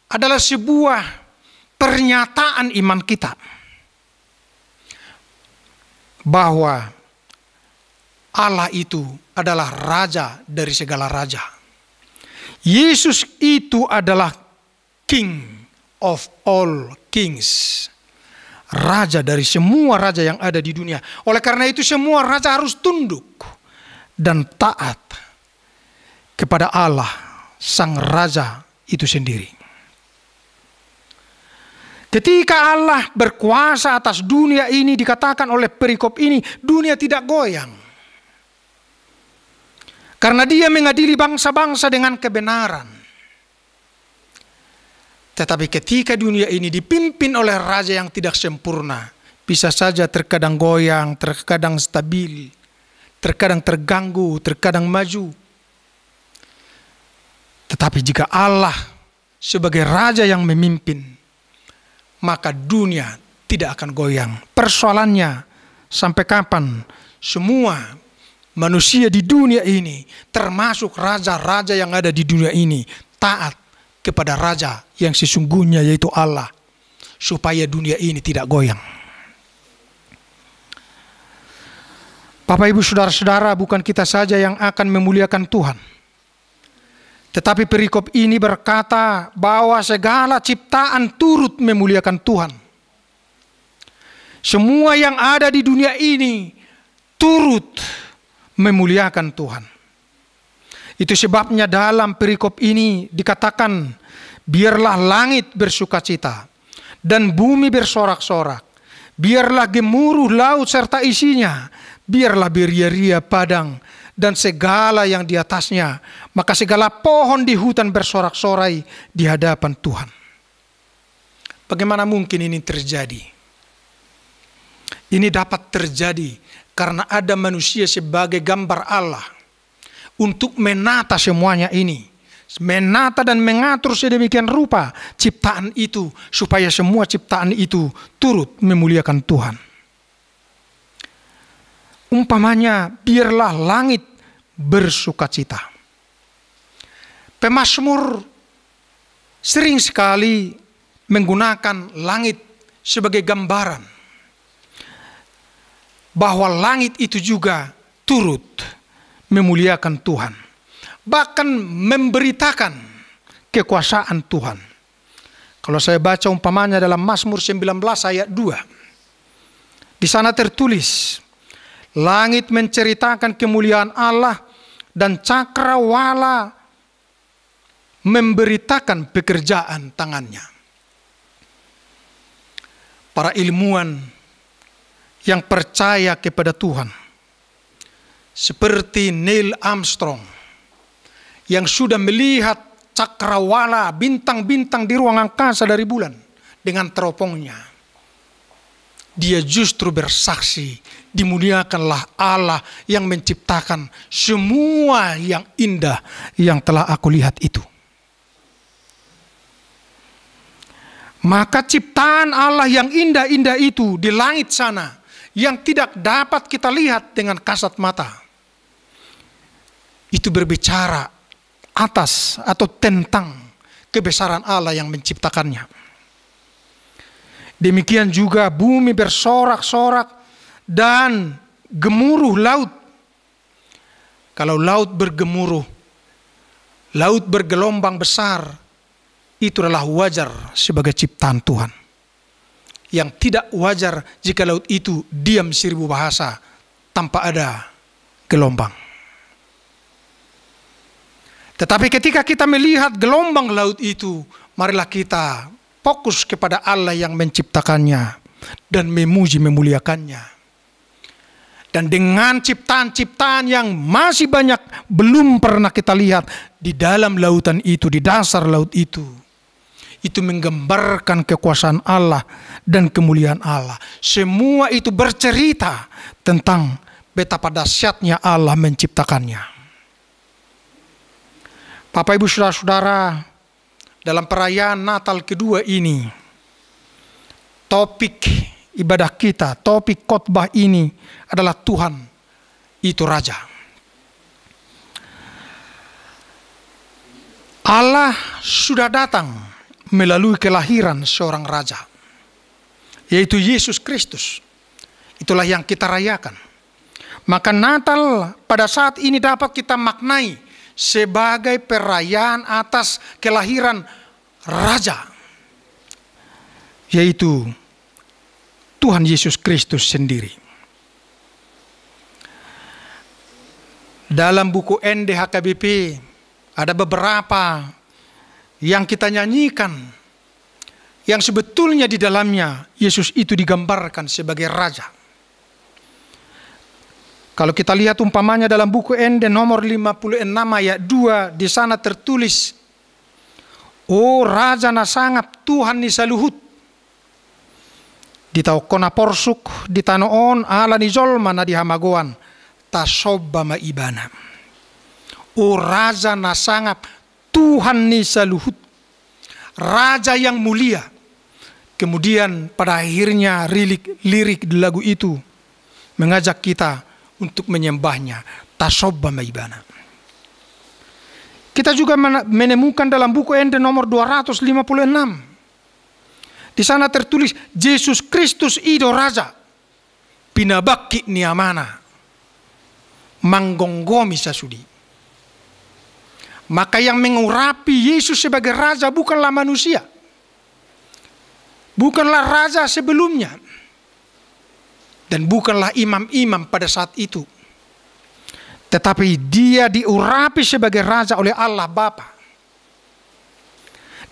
adalah sebuah pernyataan iman kita. Bahwa Allah itu adalah raja dari segala raja. Yesus itu adalah King of all kings. Raja dari semua raja yang ada di dunia. Oleh karena itu semua raja harus tunduk dan taat kepada Allah, Sang Raja itu sendiri. Ketika Allah berkuasa atas dunia ini, dikatakan oleh perikop ini, dunia tidak goyang. Karena Dia mengadili bangsa-bangsa dengan kebenaran. Tetapi ketika dunia ini dipimpin oleh raja yang tidak sempurna, bisa saja terkadang goyang, terkadang stabil, terkadang terganggu, terkadang maju. Tetapi jika Allah sebagai raja yang memimpin, maka dunia tidak akan goyang. Persoalannya, sampai kapan semua manusia di dunia ini, termasuk raja-raja yang ada di dunia ini, taat kepada raja yang sesungguhnya yaitu Allah, supaya dunia ini tidak goyang. Bapak, Ibu, Saudara-saudara, bukan kita saja yang akan memuliakan Tuhan, tetapi perikop ini berkata bahwa segala ciptaan turut memuliakan Tuhan. Semua yang ada di dunia ini turut memuliakan Tuhan. Itu sebabnya dalam perikop ini dikatakan, biarlah langit bersukacita dan bumi bersorak-sorak, biarlah gemuruh laut serta isinya, biarlah beria-ria padang dan segala yang di atasnya, maka segala pohon di hutan bersorak-sorai di hadapan Tuhan. Bagaimana mungkin ini terjadi? Ini dapat terjadi karena ada manusia sebagai gambar Allah untuk menata semuanya ini, menata dan mengatur sedemikian rupa ciptaan itu, supaya semua ciptaan itu turut memuliakan Tuhan. Umpamanya, biarlah langit bersukacita. Pemazmur sering sekali menggunakan langit sebagai gambaran bahwa langit itu juga turut memuliakan Tuhan, bahkan memberitakan kekuasaan Tuhan. Kalau saya baca umpamanya dalam Mazmur 19 ayat 2, di sana tertulis, langit menceritakan kemuliaan Allah dan cakrawala memberitakan pekerjaan tangannya. Para ilmuwan yang percaya kepada Tuhan, seperti Neil Armstrong, yang sudah melihat cakrawala bintang-bintang di ruang angkasa dari bulan dengan teropongnya, dia justru bersaksi, dimuliakanlah Allah yang menciptakan semua yang indah yang telah aku lihat itu. Maka ciptaan Allah yang indah-indah itu di langit sana, yang tidak dapat kita lihat dengan kasat mata, itu berbicara atas atau tentang kebesaran Allah yang menciptakannya. Demikian juga bumi bersorak-sorak dan gemuruh laut. Kalau laut bergemuruh, laut bergelombang besar, itu adalah wajar sebagai ciptaan Tuhan. Yang tidak wajar jika laut itu diam 1000 bahasa tanpa ada gelombang. Tetapi ketika kita melihat gelombang laut itu, marilah kita fokus kepada Allah yang menciptakannya dan memuji memuliakannya. Dan dengan ciptaan-ciptaan yang masih banyak belum pernah kita lihat di dalam lautan itu, di dasar laut itu menggambarkan kekuasaan Allah dan kemuliaan Allah. Semua itu bercerita tentang betapa dahsyatnya Allah menciptakannya. Bapak, Ibu, Saudara-saudara, dalam perayaan Natal kedua ini, topik ibadah kita, topik khotbah ini adalah Tuhan itu Raja. Allah sudah datang melalui kelahiran seorang raja, yaitu Yesus Kristus. Itulah yang kita rayakan. Maka Natal pada saat ini dapat kita maknai sebagai perayaan atas kelahiran raja, yaitu Tuhan Yesus Kristus sendiri. Dalam buku NDHKBP ada beberapa yang kita nyanyikan, yang sebetulnya di dalamnya Yesus itu digambarkan sebagai raja. Kalau kita lihat umpamanya dalam buku ND nomor 56 ayat 2, di sana tertulis, "O Raja na sangap Tuhan ni saluhut, di tau kona porsuk di tanoon ala ni zolma na dihamagawan tasobba maibana." O Raja na sangap Tuhan Nisa Luhut, Raja yang mulia. Kemudian pada akhirnya lirik di lagu itu mengajak kita untuk menyembahnya. Tasobba maibana. Kita juga menemukan dalam buku Ende nomor 256. Di sana tertulis, Yesus Kristus Ido Raja, pinabaki niamana, manggonggomi sasudi. Maka yang mengurapi Yesus sebagai Raja bukanlah manusia. Bukanlah raja sebelumnya. Dan bukanlah imam-imam pada saat itu. Tetapi dia diurapi sebagai Raja oleh Allah Bapa.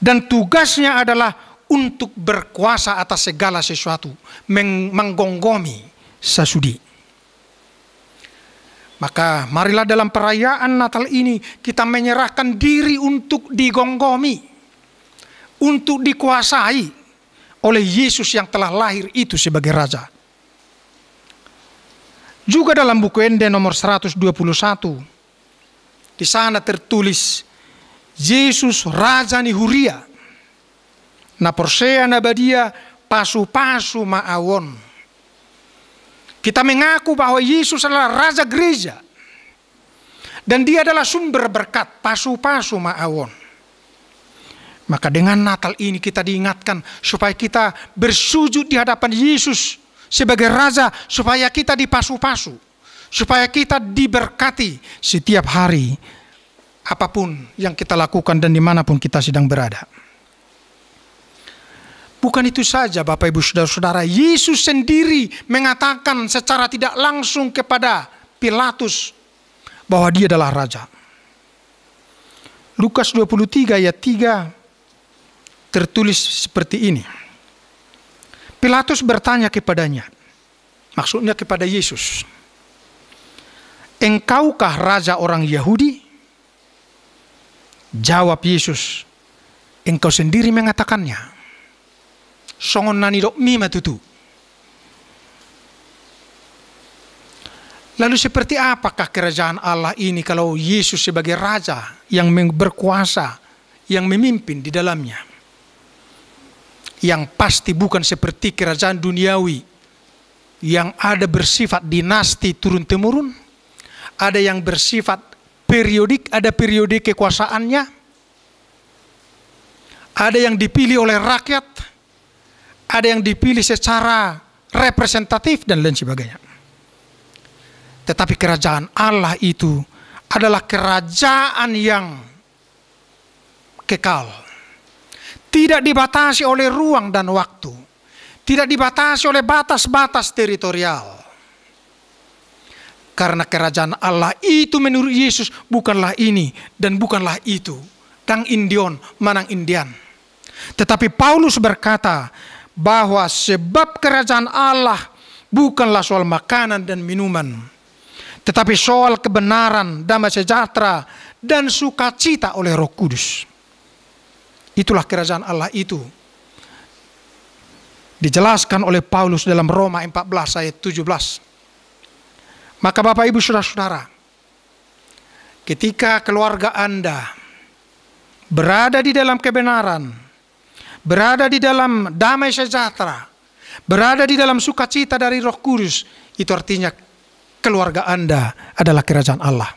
Dan tugasnya adalah untuk berkuasa atas segala sesuatu. Menggonggomi sasudi. Maka marilah dalam perayaan Natal ini kita menyerahkan diri untuk digonggomi. Untuk dikuasai oleh Yesus yang telah lahir itu sebagai Raja. Juga dalam buku Ende nomor 121, di sana tertulis, Yesus Raja ni Huria, na porsea na badia pasu-pasu ma'awon. Kita mengaku bahwa Yesus adalah Raja Gereja, dan dia adalah sumber berkat pasu-pasu ma'awon. Maka dengan Natal ini kita diingatkan supaya kita bersujud di hadapan Yesus sebagai Raja, supaya kita dipasu-pasu, supaya kita diberkati setiap hari, apapun yang kita lakukan dan dimanapun kita sedang berada. Bukan itu saja Bapak Ibu Saudara-saudara, Yesus sendiri mengatakan secara tidak langsung kepada Pilatus bahwa dia adalah Raja. Lukas 23 ayat 3 tertulis seperti ini. Pilatus bertanya kepadanya, maksudnya kepada Yesus, "Engkaukah Raja orang Yahudi?" Jawab Yesus, "Engkau sendiri mengatakannya." Songon nani dok mima tutu. Lalu seperti apakah kerajaan Allah ini kalau Yesus sebagai Raja yang berkuasa, yang memimpin di dalamnya? Yang pasti bukan seperti kerajaan duniawi yang ada bersifat dinasti turun-temurun, ada yang bersifat periodik, ada periode kekuasaannya, ada yang dipilih oleh rakyat, ada yang dipilih secara representatif dan lain sebagainya. Tetapi kerajaan Allah itu adalah kerajaan yang kekal. Tidak dibatasi oleh ruang dan waktu. Tidak dibatasi oleh batas-batas teritorial. Karena kerajaan Allah itu menurut Yesus bukanlah ini dan bukanlah itu. Kang Indion, manang Indian. Tetapi Paulus berkata bahwa sebab kerajaan Allah bukanlah soal makanan dan minuman. Tetapi soal kebenaran, damai sejahtera, dan sukacita oleh Roh Kudus. Itulah kerajaan Allah itu. Dijelaskan oleh Paulus dalam Roma 14 ayat 17. Maka Bapak Ibu Saudara-saudara, ketika keluarga Anda berada di dalam kebenaran, berada di dalam damai sejahtera, berada di dalam sukacita dari Roh Kudus, itu artinya keluarga Anda adalah kerajaan Allah.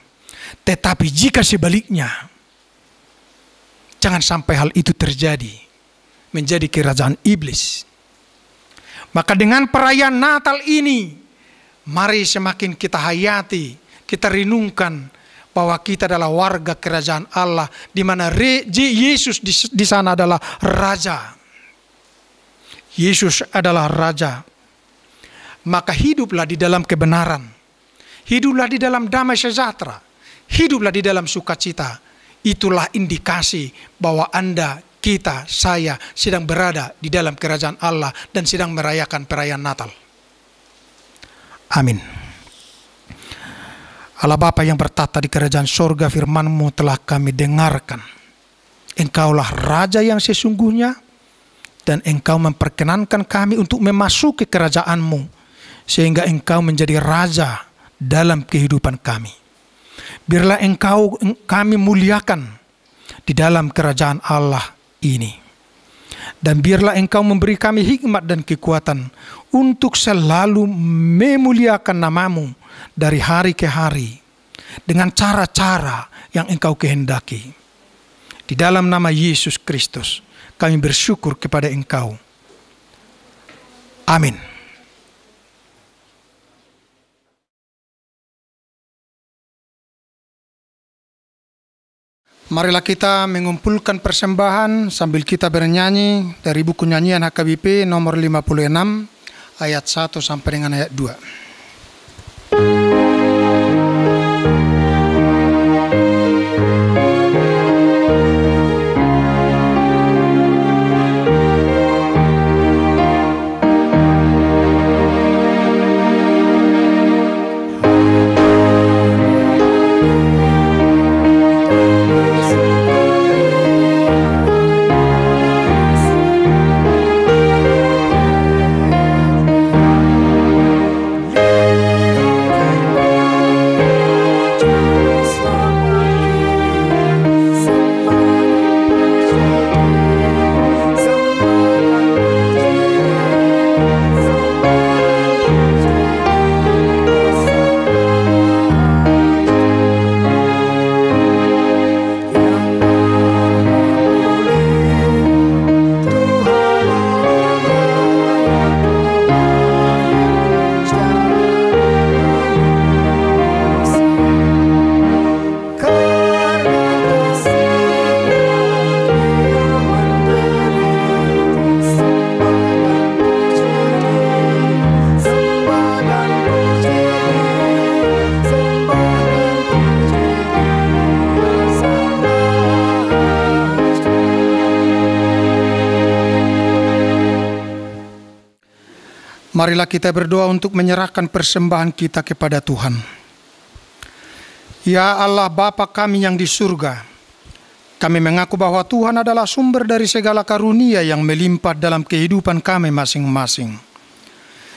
Tetapi jika sebaliknya, jangan sampai hal itu terjadi, menjadi kerajaan iblis. Maka dengan perayaan Natal ini, mari semakin kita hayati, kita renungkan bahwa kita adalah warga kerajaan Allah, di mana Yesus di sana adalah Raja. Yesus adalah Raja. Maka hiduplah di dalam kebenaran, hiduplah di dalam damai sejahtera, hiduplah di dalam sukacita. Itulah indikasi bahwa Anda, kita, saya sedang berada di dalam kerajaan Allah dan sedang merayakan perayaan Natal. Amin. Allah Bapa yang bertata di kerajaan sorga, firman-Mu telah kami dengarkan. Engkaulah Raja yang sesungguhnya, dan Engkau memperkenankan kami untuk memasuki kerajaan-Mu, sehingga Engkau menjadi Raja dalam kehidupan kami. Biarlah Engkau kami muliakan di dalam kerajaan Allah ini. Dan biarlah Engkau memberi kami hikmat dan kekuatan untuk selalu memuliakan nama-Mu dari hari ke hari dengan cara-cara yang Engkau kehendaki. Di dalam nama Yesus Kristus kami bersyukur kepada Engkau. Amin. Marilah kita mengumpulkan persembahan sambil kita bernyanyi dari buku nyanyian HKBP nomor 56 ayat 1 sampai dengan ayat 2. Marilah kita berdoa untuk menyerahkan persembahan kita kepada Tuhan. Ya Allah Bapa kami yang di surga, kami mengaku bahwa Tuhan adalah sumber dari segala karunia yang melimpah dalam kehidupan kami masing-masing.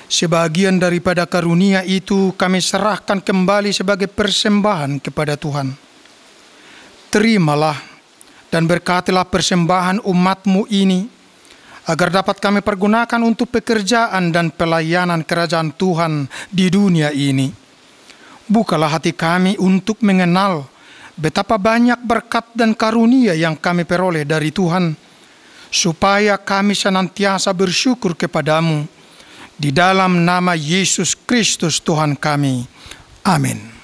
Sebagian daripada karunia itu kami serahkan kembali sebagai persembahan kepada Tuhan. Terimalah dan berkatilah persembahan umat-Mu ini, agar dapat kami pergunakan untuk pekerjaan dan pelayanan kerajaan Tuhan di dunia ini. Bukalah hati kami untuk mengenal betapa banyak berkat dan karunia yang kami peroleh dari Tuhan, supaya kami senantiasa bersyukur kepadamu. Di dalam nama Yesus Kristus Tuhan kami. Amin.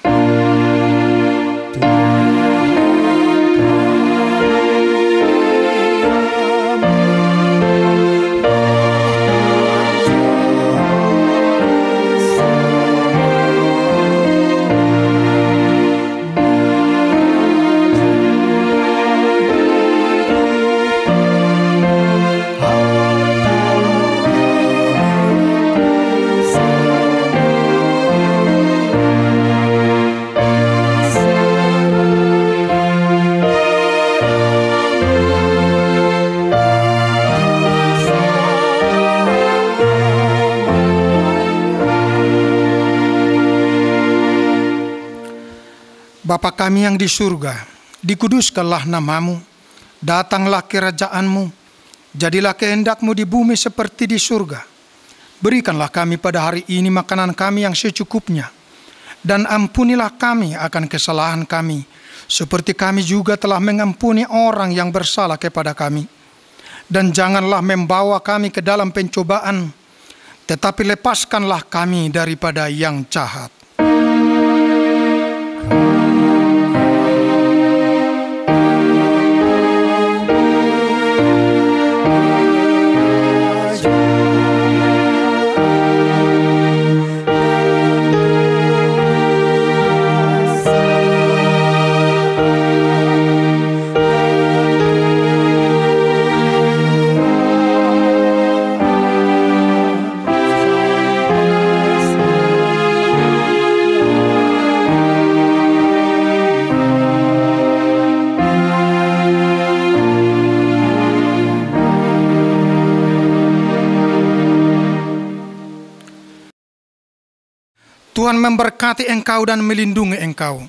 Bapa kami yang di surga, dikuduskanlah nama-Mu, datanglah kerajaan-Mu, jadilah kehendak-Mu di bumi seperti di surga. Berikanlah kami pada hari ini makanan kami yang secukupnya, dan ampunilah kami akan kesalahan kami, seperti kami juga telah mengampuni orang yang bersalah kepada kami. Dan janganlah membawa kami ke dalam pencobaan, tetapi lepaskanlah kami daripada yang jahat. Tuhan memberkati engkau dan melindungi engkau.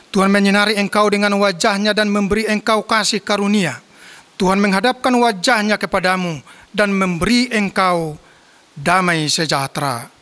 Tuhan menyinari engkau dengan wajah-Nya dan memberi engkau kasih karunia. Tuhan menghadapkan wajah-Nya kepadamu dan memberi engkau damai sejahtera.